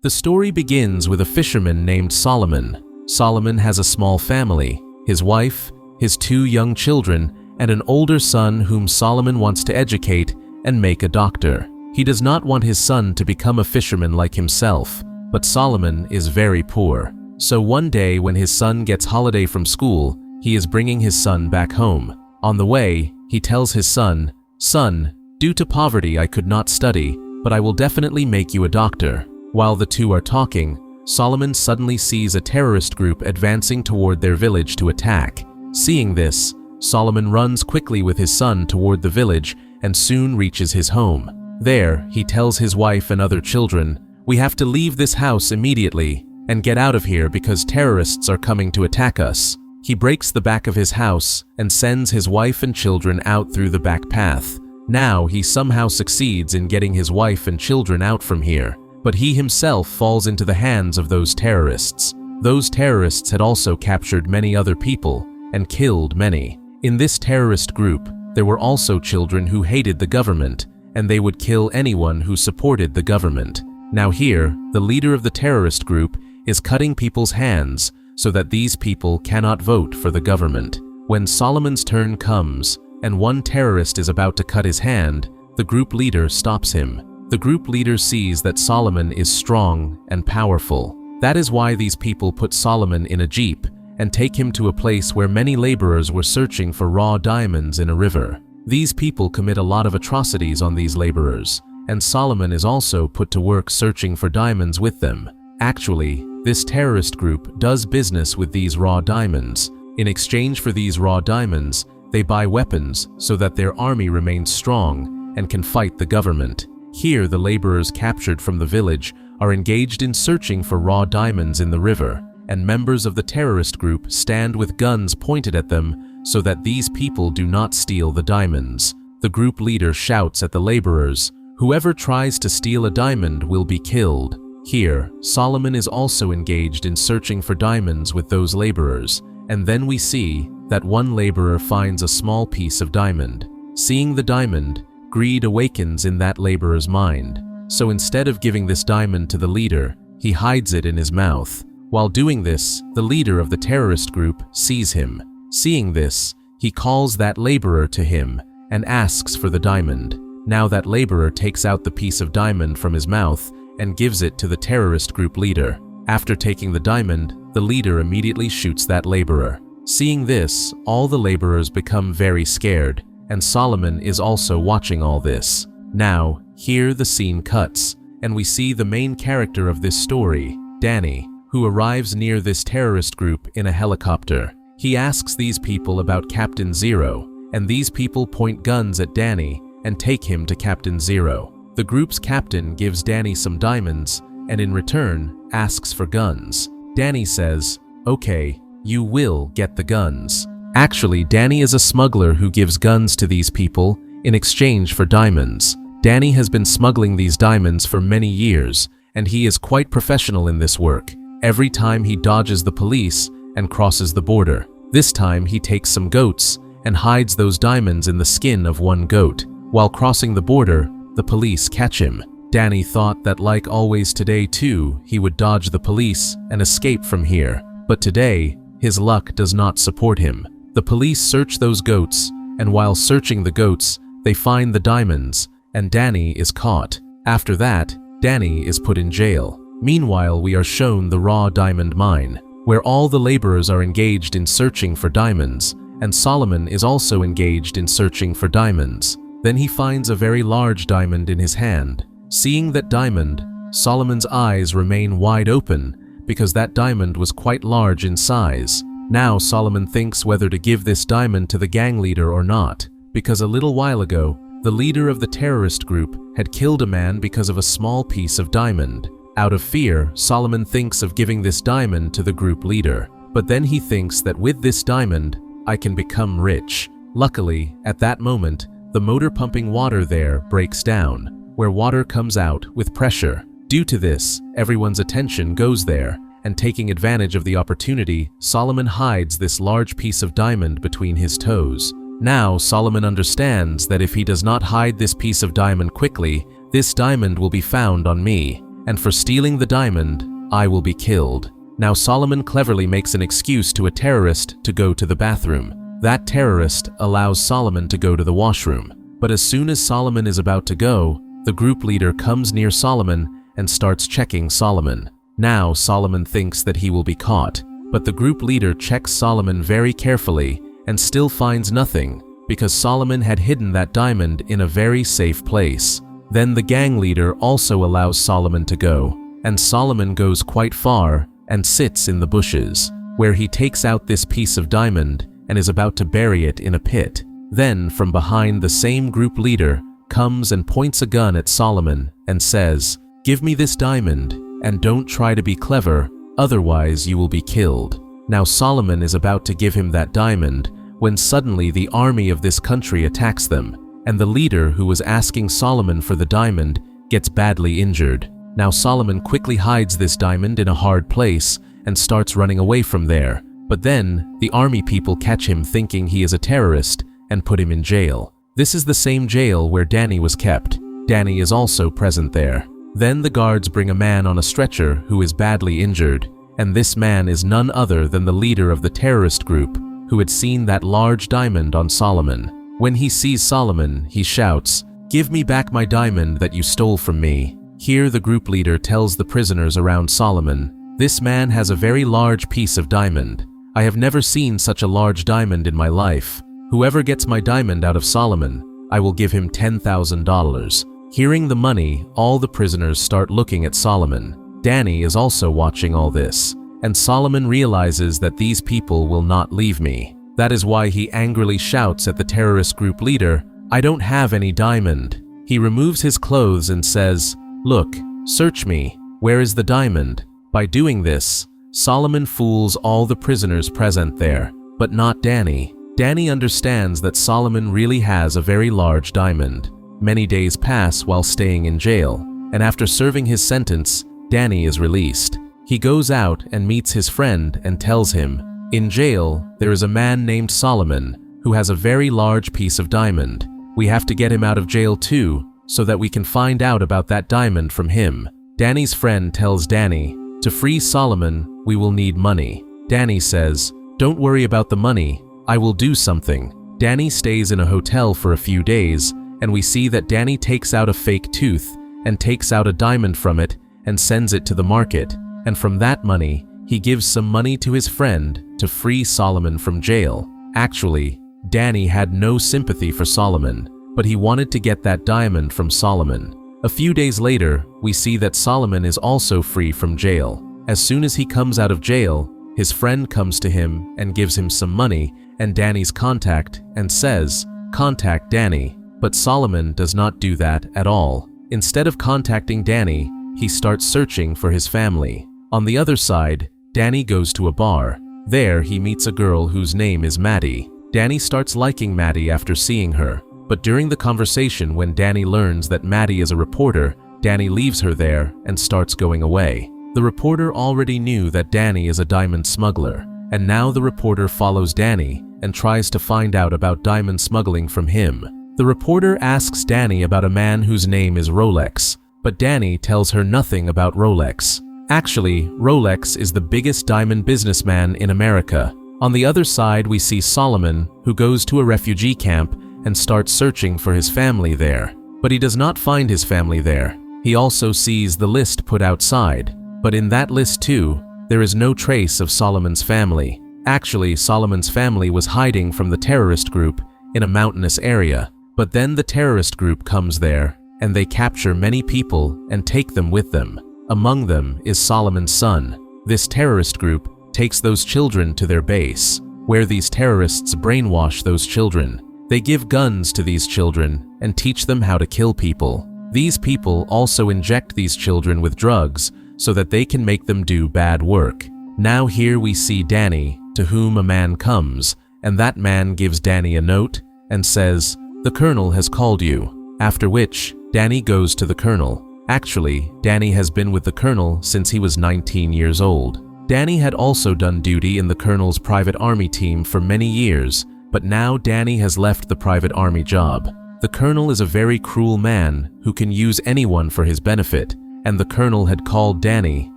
The story begins with a fisherman named Solomon. Solomon has a small family, his wife, his 2 young children, and an older son whom Solomon wants to educate and make a doctor. He does not want his son to become a fisherman like himself, but Solomon is very poor. So one day when his son gets holiday from school, he is bringing his son back home. On the way, he tells his son, "Son, due to poverty I could not study, but I will definitely make you a doctor." While the two are talking, Solomon suddenly sees a terrorist group advancing toward their village to attack. Seeing this, Solomon runs quickly with his son toward the village and soon reaches his home. There, he tells his wife and other children, "We have to leave this house immediately and get out of here because terrorists are coming to attack us." He breaks the back of his house and sends his wife and children out through the back path. Now he somehow succeeds in getting his wife and children out from here, but he himself falls into the hands of those terrorists. Those terrorists had also captured many other people and killed many. In this terrorist group, there were also children who hated the government, and they would kill anyone who supported the government. Now here, the leader of the terrorist group is cutting people's hands so that these people cannot vote for the government. When Solomon's turn comes, and one terrorist is about to cut his hand, the group leader stops him. The group leader sees that Solomon is strong and powerful. That is why these people put Solomon in a jeep and take him to a place where many laborers were searching for raw diamonds in a river. These people commit a lot of atrocities on these laborers, and Solomon is also put to work searching for diamonds with them. Actually, this terrorist group does business with these raw diamonds. In exchange for these raw diamonds, they buy weapons so that their army remains strong and can fight the government. Here, the laborers captured from the village are engaged in searching for raw diamonds in the river, and members of the terrorist group stand with guns pointed at them so that these people do not steal the diamonds. The group leader shouts at the laborers, "Whoever tries to steal a diamond will be killed." Here, Solomon is also engaged in searching for diamonds with those laborers, and then we see that one laborer finds a small piece of diamond. Seeing the diamond, greed awakens in that laborer's mind. So instead of giving this diamond to the leader, he hides it in his mouth. While doing this, the leader of the terrorist group sees him. Seeing this, he calls that laborer to him and asks for the diamond. Now that laborer takes out the piece of diamond from his mouth and gives it to the terrorist group leader. After taking the diamond, the leader immediately shoots that laborer. Seeing this, all the laborers become very scared, and Solomon is also watching all this. Now, here the scene cuts, and we see the main character of this story, Dany, who arrives near this terrorist group in a helicopter. He asks these people about Captain Zero, and these people point guns at Dany and take him to Captain Zero. The group's captain gives Dany some diamonds, and in return, asks for guns. Dany says, "Okay, you will get the guns." Actually, Dany is a smuggler who gives guns to these people in exchange for diamonds. Dany has been smuggling these diamonds for many years, and he is quite professional in this work. Every time he dodges the police and crosses the border. This time he takes some goats and hides those diamonds in the skin of one goat. While crossing the border, the police catch him. Dany thought that like always today too, he would dodge the police and escape from here. But today, his luck does not support him. The police search those goats, and while searching the goats, they find the diamonds, and Dany is caught. After that, Dany is put in jail. Meanwhile, we are shown the raw diamond mine, where all the laborers are engaged in searching for diamonds, and Solomon is also engaged in searching for diamonds. Then he finds a very large diamond in his hand. Seeing that diamond, Solomon's eyes remain wide open because that diamond was quite large in size. Now Solomon thinks whether to give this diamond to the gang leader or not, because a little while ago, the leader of the terrorist group had killed a man because of a small piece of diamond. Out of fear, Solomon thinks of giving this diamond to the group leader. But then he thinks that with this diamond, I can become rich. Luckily, at that moment, the motor pumping water there breaks down, where water comes out with pressure. Due to this, everyone's attention goes there, and taking advantage of the opportunity, Solomon hides this large piece of diamond between his toes. Now Solomon understands that if he does not hide this piece of diamond quickly, this diamond will be found on me, and for stealing the diamond, I will be killed." Now Solomon cleverly makes an excuse to a terrorist to go to the bathroom. That terrorist allows Solomon to go to the washroom. But as soon as Solomon is about to go, the group leader comes near Solomon and starts checking Solomon. Now Solomon thinks that he will be caught, but the group leader checks Solomon very carefully and still finds nothing because Solomon had hidden that diamond in a very safe place. Then the gang leader also allows Solomon to go, and Solomon goes quite far and sits in the bushes, where he takes out this piece of diamond and is about to bury it in a pit. Then from behind, the same group leader comes and points a gun at Solomon and says, "Give me this diamond and don't try to be clever, otherwise you will be killed." Now Solomon is about to give him that diamond when suddenly the army of this country attacks them, and the leader who was asking Solomon for the diamond gets badly injured. Now Solomon quickly hides this diamond in a hard place and starts running away from there. But then the army people catch him thinking he is a terrorist and put him in jail. This is the same jail where Dany was kept. Dany is also present there. Then the guards bring a man on a stretcher who is badly injured, and this man is none other than the leader of the terrorist group who had seen that large diamond on Solomon. When he sees Solomon, he shouts, "Give me back my diamond that you stole from me." Here the group leader tells the prisoners around Solomon, "This man has a very large piece of diamond. I have never seen such a large diamond in my life. Whoever gets my diamond out of Solomon, I will give him $10,000. Hearing the money, all the prisoners start looking at Solomon. Dany is also watching all this, and Solomon realizes that these people will not leave me. That is why he angrily shouts at the terrorist group leader, "I don't have any diamond." He removes his clothes and says, "Look, search me. Where is the diamond?" By doing this, Solomon fools all the prisoners present there, but not Dany. Dany understands that Solomon really has a very large diamond. Many days pass while staying in jail, and after serving his sentence, Dany is released. He goes out and meets his friend and tells him, "In jail, there is a man named Solomon who has a very large piece of diamond. We have to get him out of jail too, so that we can find out about that diamond from him." Dany's friend tells Dany, "To free Solomon, we will need money." Dany says, "Don't worry about the money, I will do something." Dany stays in a hotel for a few days, and we see that Dany takes out a fake tooth and takes out a diamond from it and sends it to the market, and from that money, he gives some money to his friend to free Solomon from jail. Actually, Dany had no sympathy for Solomon, but he wanted to get that diamond from Solomon. A few days later, we see that Solomon is also free from jail. As soon as he comes out of jail, his friend comes to him and gives him some money and Dany's contact and says, "Contact Dany." But Solomon does not do that at all. Instead of contacting Dany, he starts searching for his family. On the other side, Dany goes to a bar. There he meets a girl whose name is Maddie. Dany starts liking Maddie after seeing her, but during the conversation when Dany learns that Maddie is a reporter, Dany leaves her there and starts going away. The reporter already knew that Dany is a diamond smuggler, and now the reporter follows Dany and tries to find out about diamond smuggling from him. The reporter asks Dany about a man whose name is Rolex, but Dany tells her nothing about Rolex. Actually, Rolex is the biggest diamond businessman in America. On the other side, we see Solomon, who goes to a refugee camp and starts searching for his family there. But he does not find his family there. He also sees the list put outside, but in that list too, there is no trace of Solomon's family. Actually, Solomon's family was hiding from the terrorist group in a mountainous area. But then the terrorist group comes there, and they capture many people and take them with them. Among them is Solomon's son. This terrorist group takes those children to their base, where these terrorists brainwash those children. They give guns to these children and teach them how to kill people. These people also inject these children with drugs so that they can make them do bad work. Now here we see Dany, to whom a man comes, and that man gives Dany a note and says, "The colonel has called you," after which Dany goes to the colonel. Actually, Dany has been with the colonel since he was 19 years old. Dany had also done duty in the colonel's private army team for many years, but now Dany has left the private army job. The colonel is a very cruel man who can use anyone for his benefit, and the colonel had called Dany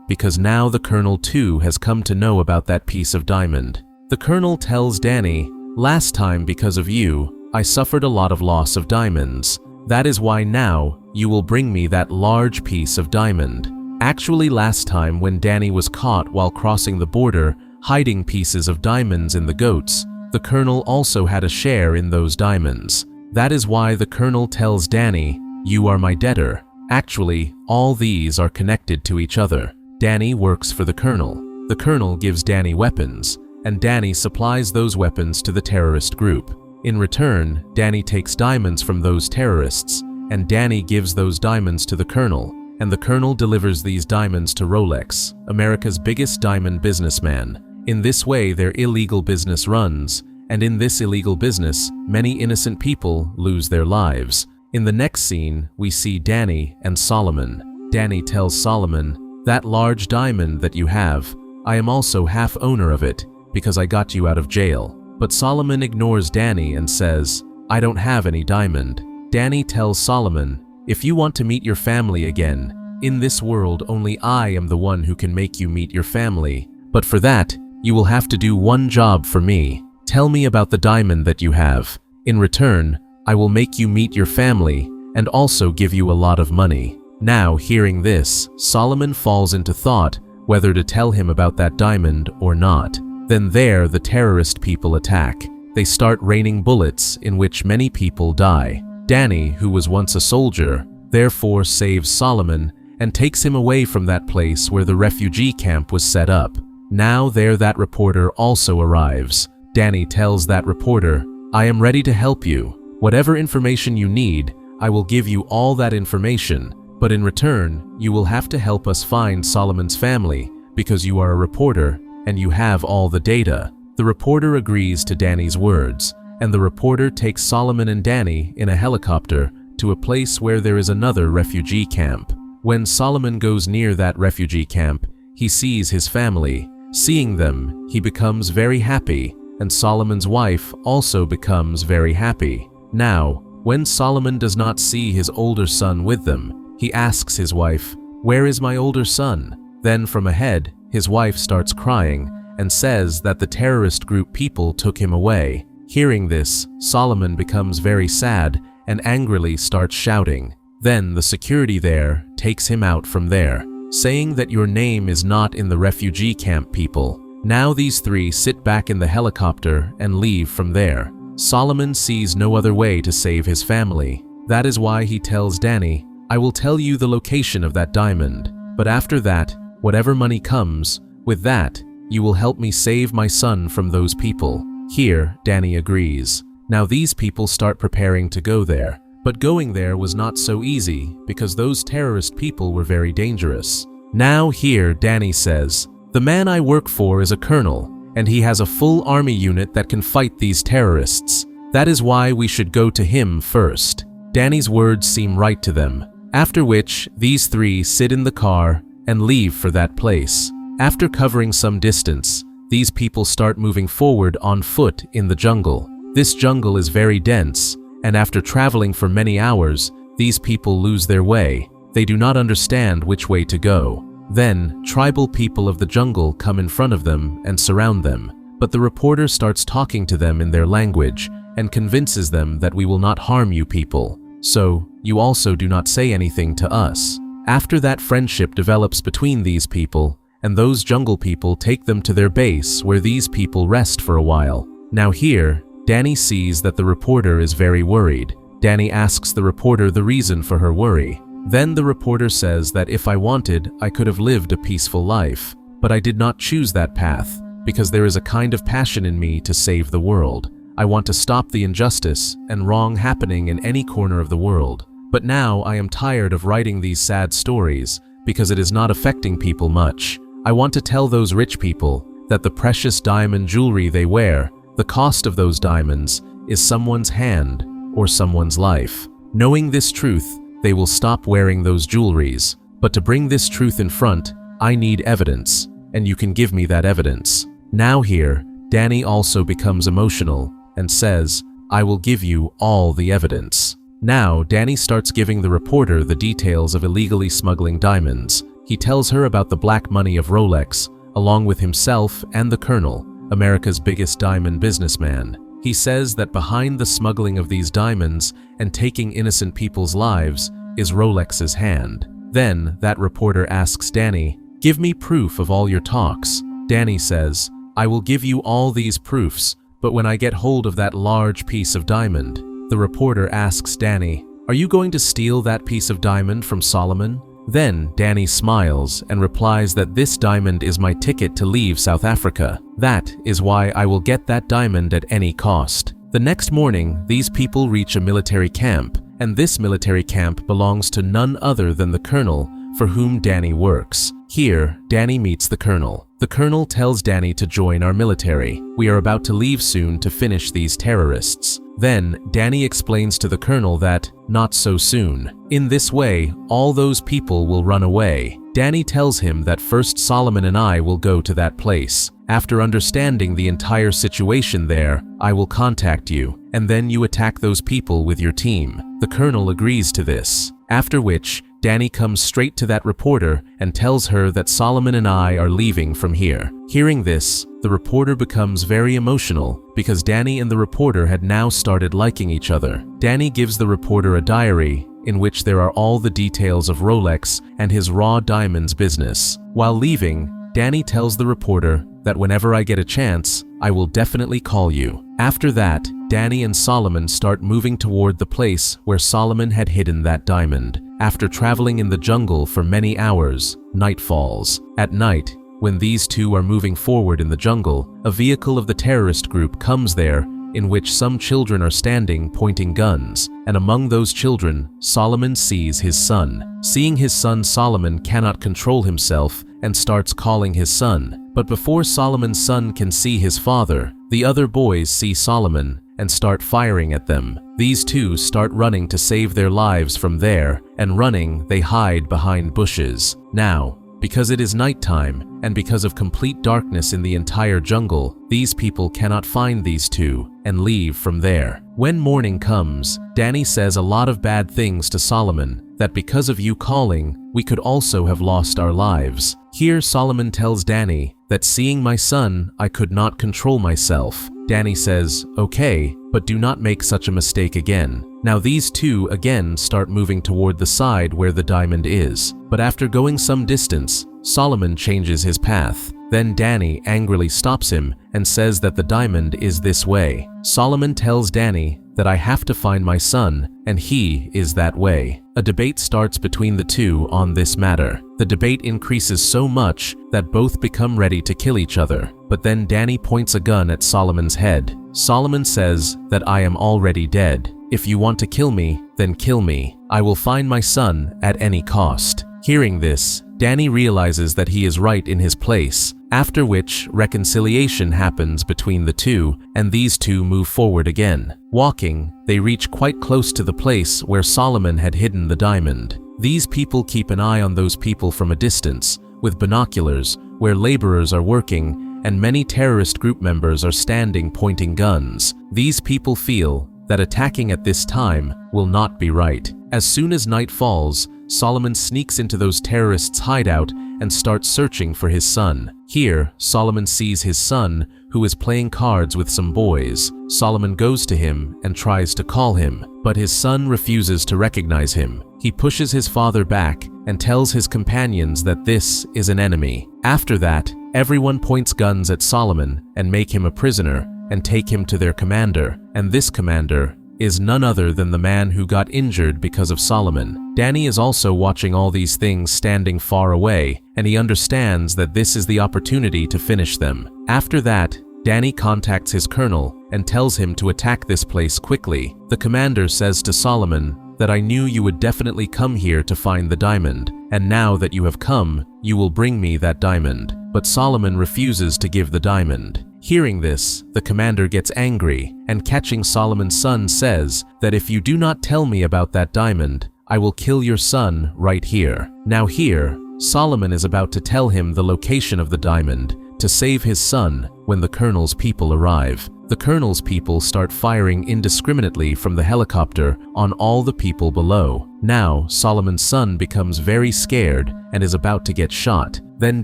because now the colonel too has come to know about that piece of diamond. The colonel tells Dany, "Last time because of you, I suffered a lot of loss of diamonds. That is why now you will bring me that large piece of diamond." Actually, last time when Dany was caught while crossing the border, hiding pieces of diamonds in the goats, the colonel also had a share in those diamonds. That is why the colonel tells Dany, "You are my debtor." Actually, all these are connected to each other. Dany works for the colonel. The colonel gives Dany weapons, and Dany supplies those weapons to the terrorist group. In return, Dany takes diamonds from those terrorists, and Dany gives those diamonds to the colonel, and the colonel delivers these diamonds to Rolex, America's biggest diamond businessman. In this way, their illegal business runs, and in this illegal business, many innocent people lose their lives. In the next scene, we see Dany and Solomon. Dany tells Solomon, "That large diamond that you have, I am also half owner of it because I got you out of jail." But Solomon ignores Dany and says, "I don't have any diamond." Dany tells Solomon, "If you want to meet your family again, in this world only I am the one who can make you meet your family. But for that, you will have to do one job for me. Tell me about the diamond that you have. In return, I will make you meet your family and also give you a lot of money." Now, hearing this, Solomon falls into thought whether to tell him about that diamond or not. Then there, the terrorist people attack. They start raining bullets in which many people die. Dany, who was once a soldier, therefore saves Solomon and takes him away from that place where the refugee camp was set up. Now there that reporter also arrives. Dany tells that reporter, "I am ready to help you. Whatever information you need, I will give you all that information, but in return, you will have to help us find Solomon's family because you are a reporter and you have all the data." The reporter agrees to Dany's words, and the reporter takes Solomon and Dany in a helicopter to a place where there is another refugee camp. When Solomon goes near that refugee camp, he sees his family. Seeing them, he becomes very happy, and Solomon's wife also becomes very happy. Now, when Solomon does not see his older son with them, he asks his wife, "Where is my older son?" Then from ahead, his wife starts crying and says that the terrorist group people took him away. Hearing this, Solomon becomes very sad and angrily starts shouting. Then the security there takes him out from there, saying that your name is not in the refugee camp, people. Now these three sit back in the helicopter and leave from there. Solomon sees no other way to save his family. That is why he tells Dany, "I will tell you the location of that diamond, but after that, whatever money comes, with that, you will help me save my son from those people." Here, Dany agrees. Now these people start preparing to go there, but going there was not so easy because those terrorist people were very dangerous. Now here, Dany says, "The man I work for is a colonel, and he has a full army unit that can fight these terrorists. That is why we should go to him first." Dany's words seem right to them, after which these three sit in the car and leave for that place. After covering some distance, these people start moving forward on foot in the jungle. This jungle is very dense, and after traveling for many hours, these people lose their way. They do not understand which way to go. Then, tribal people of the jungle come in front of them and surround them, but the reporter starts talking to them in their language and convinces them that we will not harm you people, so you also do not say anything to us. After that, friendship develops between these people, and those jungle people take them to their base where these people rest for a while. Now here, Dany sees that the reporter is very worried. Dany asks the reporter the reason for her worry. Then the reporter says that if I wanted, I could have lived a peaceful life, but I did not choose that path because there is a kind of passion in me to save the world. I want to stop the injustice and wrong happening in any corner of the world. But now I am tired of writing these sad stories because it is not affecting people much. I want to tell those rich people that the precious diamond jewelry they wear, the cost of those diamonds, is someone's hand or someone's life. Knowing this truth, they will stop wearing those jewelries. But to bring this truth in front, I need evidence, and you can give me that evidence. Now here, Dany also becomes emotional and says, "I will give you all the evidence." Now, Dany starts giving the reporter the details of illegally smuggling diamonds. He tells her about the black money of Rolex, along with himself and the Colonel, America's biggest diamond businessman. He says that behind the smuggling of these diamonds and taking innocent people's lives is Rolex's hand. Then, that reporter asks Dany, "Give me proof of all your talks." Dany says, "I will give you all these proofs, but when I get hold of that large piece of diamond." The reporter asks Dany, "Are you going to steal that piece of diamond from Solomon?" Then Dany smiles and replies that this diamond is my ticket to leave South Africa. That is why I will get that diamond at any cost. The next morning, these people reach a military camp, and this military camp belongs to none other than the Colonel, for whom Dany works. Here, Dany meets the Colonel. The Colonel tells Dany to join our military. We are about to leave soon to finish these terrorists. Then, Dany explains to the Colonel that, not so soon. In this way, all those people will run away. Dany tells him that first Solomon and I will go to that place. After understanding the entire situation there, I will contact you, and then you attack those people with your team. The Colonel agrees to this. After which, Dany comes straight to that reporter and tells her that Solomon and I are leaving from here. Hearing this, the reporter becomes very emotional because Dany and the reporter had now started liking each other. Dany gives the reporter a diary in which there are all the details of Rolex and his raw diamonds business. While leaving, Dany tells the reporter that whenever I get a chance, I will definitely call you. After that, Dany and Solomon start moving toward the place where Solomon had hidden that diamond. After traveling in the jungle for many hours, night falls. At night, when these two are moving forward in the jungle, a vehicle of the terrorist group comes there in which some children are standing pointing guns, and among those children, Solomon sees his son. Seeing his son, Solomon cannot control himself and starts calling his son. But before Solomon's son can see his father, the other boys see Solomon and start firing at them. These two start running to save their lives from there, and running, they hide behind bushes. Now, because it is nighttime, and because of complete darkness in the entire jungle, these people cannot find these two and leave from there. When morning comes, Dany says a lot of bad things to Solomon, that because of you calling, we could also have lost our lives. Here Solomon tells Dany that seeing my son, I could not control myself. Dany says, "Okay, but do not make such a mistake again." Now these two again start moving toward the side where the diamond is. But after going some distance, Solomon changes his path. Then Dany angrily stops him and says that the diamond is this way. Solomon tells Dany that I have to find my son, and he is that way. A debate starts between the two on this matter. The debate increases so much that both become ready to kill each other. But then Dany points a gun at Solomon's head. Solomon says that I am already dead. If you want to kill me, then kill me. I will find my son at any cost. Hearing this, Dany realizes that he is right in his place, after which reconciliation happens between the two, and these two move forward again. Walking, they reach quite close to the place where Solomon had hidden the diamond. These people keep an eye on those people from a distance, with binoculars, where laborers are working, and many terrorist group members are standing pointing guns. These people feel that attacking at this time will not be right. As soon as night falls, Solomon sneaks into those terrorists' hideout and starts searching for his son. Here, Solomon sees his son, who is playing cards with some boys. Solomon goes to him and tries to call him, but his son refuses to recognize him. He pushes his father back and tells his companions that this is an enemy. After that, everyone points guns at Solomon and make him a prisoner and take him to their commander, and this commander is none other than the man who got injured because of Solomon. Dany is also watching all these things standing far away, and he understands that this is the opportunity to finish them. After that, Dany contacts his colonel and tells him to attack this place quickly. The commander says to Solomon that I knew you would definitely come here to find the diamond, and now that you have come, you will bring me that diamond. But Solomon refuses to give the diamond. Hearing this, the commander gets angry, and catching Solomon's son says that if you do not tell me about that diamond, I will kill your son right here. Now here, Solomon is about to tell him the location of the diamond to save his son when the colonel's people arrive. the colonel's people start firing indiscriminately from the helicopter on all the people below. Now, Solomon's son becomes very scared and is about to get shot. Then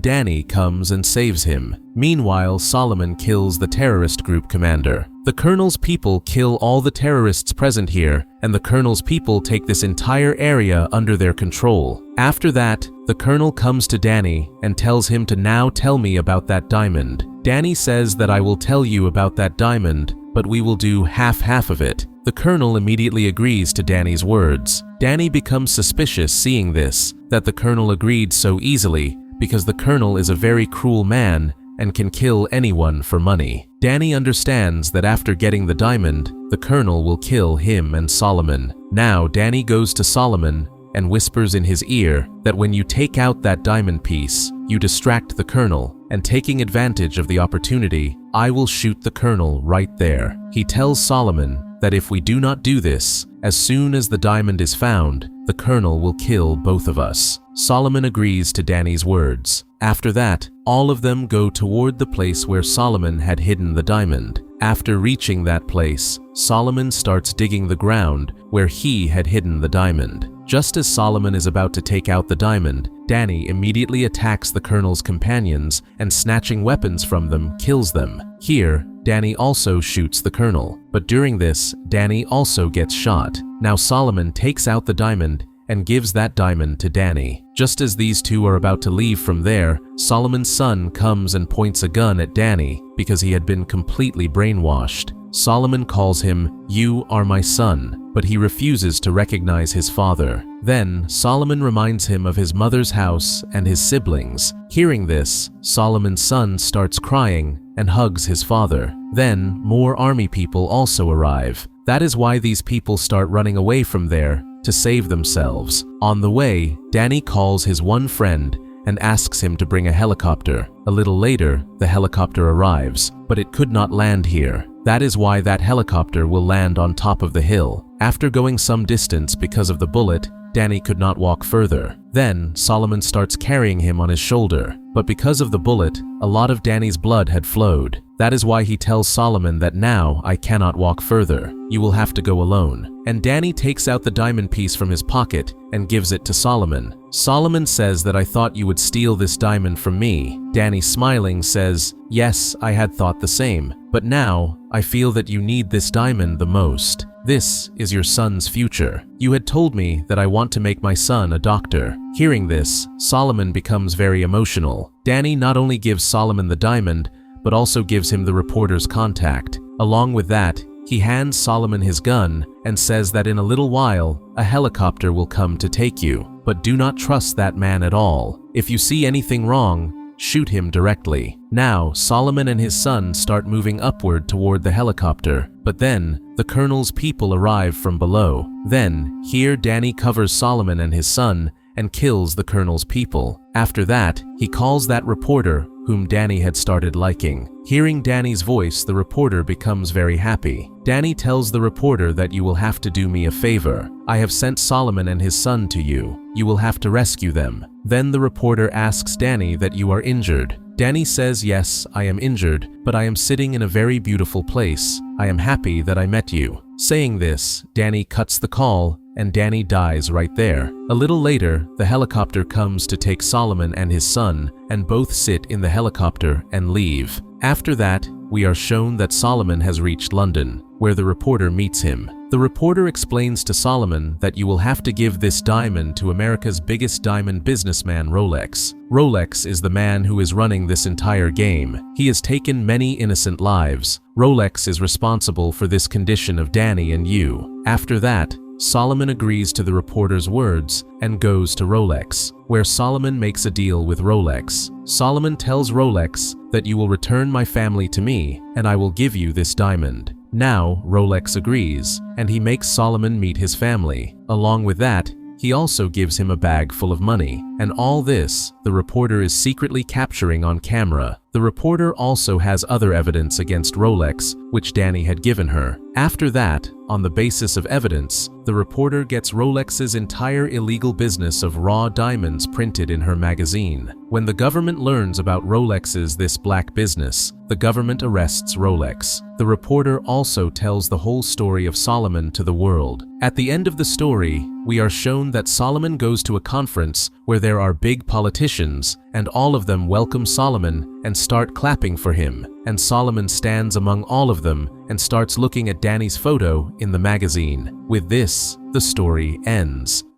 Dany comes and saves him. Meanwhile, Solomon kills the terrorist group commander. The colonel's people kill all the terrorists present here, and the colonel's people take this entire area under their control. After that, the colonel comes to Dany and tells him to now tell me about that diamond. Dany says that I will tell you about that diamond, but we will do half of it. The colonel immediately agrees to Dany's words. Dany becomes suspicious seeing this, that the colonel agreed so easily, because the colonel is a very cruel man and can kill anyone for money. Dany understands that after getting the diamond, the colonel will kill him and Solomon. Now Dany goes to Solomon and whispers in his ear that when you take out that diamond piece, you distract the colonel, and taking advantage of the opportunity, I will shoot the colonel right there. He tells Solomon that if we do not do this, as soon as the diamond is found, the colonel will kill both of us. Solomon agrees to Dany's words. After that, all of them go toward the place where Solomon had hidden the diamond. After reaching that place, Solomon starts digging the ground where he had hidden the diamond. Just as Solomon is about to take out the diamond, Dany immediately attacks the colonel's companions and, snatching weapons from them, kills them. Here, Dany also shoots the colonel, but during this, Dany also gets shot. Now Solomon takes out the diamond and gives that diamond to Dany. Just as these two are about to leave from there, Solomon's son comes and points a gun at Dany because he had been completely brainwashed. Solomon calls him, "You are my son," but he refuses to recognize his father. Then, Solomon reminds him of his mother's house and his siblings. Hearing this, Solomon's son starts crying and hugs his father. Then, more army people also arrive. That is why these people start running away from there to save themselves. On the way, Dany calls his one friend and asks him to bring a helicopter. A little later, the helicopter arrives, but it could not land here. That is why that helicopter will land on top of the hill. After going some distance because of the bullet, Dany could not walk further. Then, Solomon starts carrying him on his shoulder, but because of the bullet, a lot of Dany's blood had flowed. That is why he tells Solomon that now I cannot walk further. You will have to go alone. And Dany takes out the diamond piece from his pocket and gives it to Solomon. Solomon says that I thought you would steal this diamond from me. Dany, smiling, says, "Yes, I had thought the same, but now I feel that you need this diamond the most. This is your son's future. You had told me that I want to make my son a doctor." Hearing this, Solomon becomes very emotional. Dany not only gives Solomon the diamond, but also gives him the reporter's contact. Along with that, he hands Solomon his gun and says that in a little while, a helicopter will come to take you. But do not trust that man at all. If you see anything wrong, shoot him directly. Now, Solomon and his son start moving upward toward the helicopter, but then the colonel's people arrive from below. Then, here Dany covers Solomon and his son and kills the colonel's people. After that, he calls that reporter whom Dany had started liking. Hearing Dany's voice, the reporter becomes very happy. Dany tells the reporter that you will have to do me a favor. I have sent Solomon and his son to you. You will have to rescue them. Then the reporter asks Dany that you are injured. Dany says, "Yes, I am injured, but I am sitting in a very beautiful place. I am happy that I met you." Saying this, Dany cuts the call, and Dany dies right there. A little later, the helicopter comes to take Solomon and his son, and both sit in the helicopter and leave. After that, we are shown that Solomon has reached London, where the reporter meets him. The reporter explains to Solomon that you will have to give this diamond to America's biggest diamond businessman, Rolex. Rolex is the man who is running this entire game. He has taken many innocent lives. Rolex is responsible for this condition of Dany and you. After that, Solomon agrees to the reporter's words and goes to Rolex, where Solomon makes a deal with Rolex. Solomon tells Rolex that you will return my family to me and I will give you this diamond. Now, Rolex agrees, and he makes Solomon meet his family. Along with that, he also gives him a bag full of money, And all this, the reporter is secretly capturing on camera. The reporter also has other evidence against Rolex, which Dany had given her. After that, on the basis of evidence, the reporter gets Rolex's entire illegal business of raw diamonds printed in her magazine. When the government learns about Rolex's this black business, the government arrests Rolex. The reporter also tells the whole story of Solomon to the world. At the end of the story, we are shown that Solomon goes to a conference where there are big politicians, and all of them welcome Solomon and start clapping for him, and Solomon stands among all of them and starts looking at Dany's photo in the magazine. With this, the story ends.